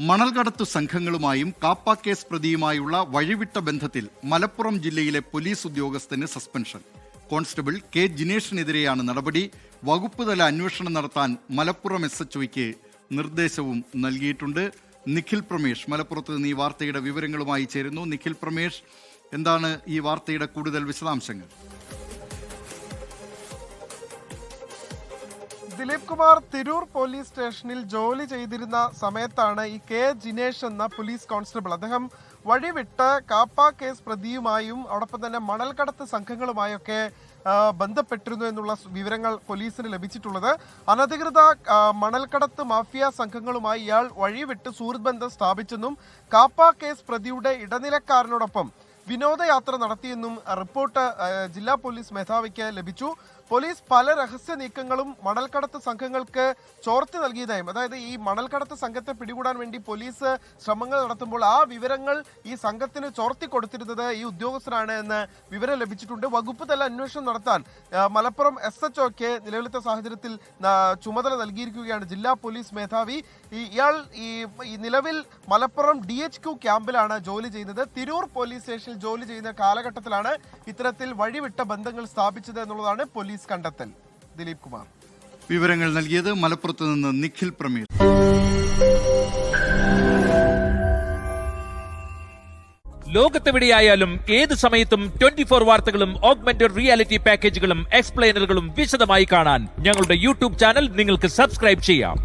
മണൽകടത്തു സംഘങ്ങളുമായും KAAPA case പ്രതിയുമായുള്ള വഴിവിട്ട ബന്ധത്തിൽ മലപ്പുറം ജില്ലയിലെ പോലീസ് ഉദ്യോഗസ്ഥന് സസ്പെൻഷൻ. കോൺസ്റ്റബിൾ കെ ജിനേഷിനെതിരെയാണ് നടപടി. വകുപ്പ് തല അന്വേഷണം നടത്താൻ മലപ്പുറം SHOയ്ക്ക് നിർദ്ദേശവും നൽകിയിട്ടുണ്ട്. നിഖിൽ പ്രമേഷ് മലപ്പുറത്ത് നിന്ന് ഈ വാർത്തയുടെ വിവരങ്ങളുമായി ചേരുന്നു. നിഖിൽ പ്രമേഷ്, എന്താണ് ഈ വാർത്തയുടെ കൂടുതൽ വിശദാംശങ്ങൾ? ദിലീപ് കുമാർ തിരൂർ പോലീസ് സ്റ്റേഷനിൽ ജോലി ചെയ്തിരുന്ന സമയത്താണ് ഈ കെ ജിനേഷ് എന്ന പോലീസ് കോൺസ്റ്റബിൾ, അദ്ദേഹം വഴിവിട്ട് കാപ്പ കേസ് പ്രതിയുമായും അതോടൊപ്പം തന്നെ മണൽകടത്ത് സംഘങ്ങളുമായൊക്കെ ബന്ധപ്പെട്ടിരുന്നു എന്നുള്ള വിവരങ്ങൾ പോലീസിന് ലഭിച്ചിട്ടുള്ളത്. അനധികൃത മണൽകടത്ത് മാഫിയ സംഘങ്ങളുമായി ഇയാൾ വഴിവിട്ട് സുഹൃത്ത് ബന്ധം സ്ഥാപിച്ചെന്നും കാപ്പ കേസ് പ്രതിയുടെ ഇടനിലക്കാരനോടൊപ്പം വിനോദയാത്ര നടത്തിയെന്നും റിപ്പോർട്ട് ജില്ലാ പോലീസ് മേധാവിക്ക് ലഭിച്ചു. പോലീസ് പല രഹസ്യ നീക്കങ്ങളും മണൽകടത്ത് സംഘങ്ങൾക്ക് ചോർത്തി നൽകിയതായും, അതായത് ഈ മണൽകടത്ത് സംഘത്തെ പിടികൂടാൻ വേണ്ടി പോലീസ് ശ്രമങ്ങൾ നടത്തുമ്പോൾ ആ വിവരങ്ങൾ ഈ സംഘത്തിന് ചോർത്തി കൊടുത്തിരുന്നത് ഈ ഉദ്യോഗസ്ഥരാണ് എന്ന് വിവരം ലഭിച്ചിട്ടുണ്ട്. വകുപ്പ് തല അന്വേഷണം നടത്താൻ മലപ്പുറം SHOയ്ക്ക് നിലവിലത്തെ സാഹചര്യത്തിൽ ചുമതല നൽകിയിരിക്കുകയാണ് ജില്ലാ പോലീസ് മേധാവി. ഇയാൾ ഈ നിലവിൽ മലപ്പുറം DHQ ക്യാമ്പിലാണ് ജോലി ചെയ്യുന്നത്. തിരൂർ പോലീസ് സ്റ്റേഷനിൽ ജോലി ചെയ്യുന്ന കാലഘട്ടത്തിലാണ് ഇത്തരത്തിൽ വഴിവിട്ട ബന്ധങ്ങൾ സ്ഥാപിച്ചത് എന്നുള്ളതാണ് പോലീസ് കണ്ടെത്തൽ. ദിലീപ് കുമാർ വിവരങ്ങൾ നൽകിയത് മലപ്പുറത്ത് നിന്ന് നിഖിൽ പ്രമേഷ്. ലോകത്തെവിടെയായാലും ഏത് സമയത്തും 24 വാർത്തകളും ഓഗ്മെന്റഡ് റിയാലിറ്റി പാക്കേജുകളും എക്സ്പ്ലെയിനറുകളും വിശദമായി കാണാൻ ഞങ്ങളുടെ YouTube ചാനൽ നിങ്ങൾക്ക് സബ്സ്ക്രൈബ് ചെയ്യാം.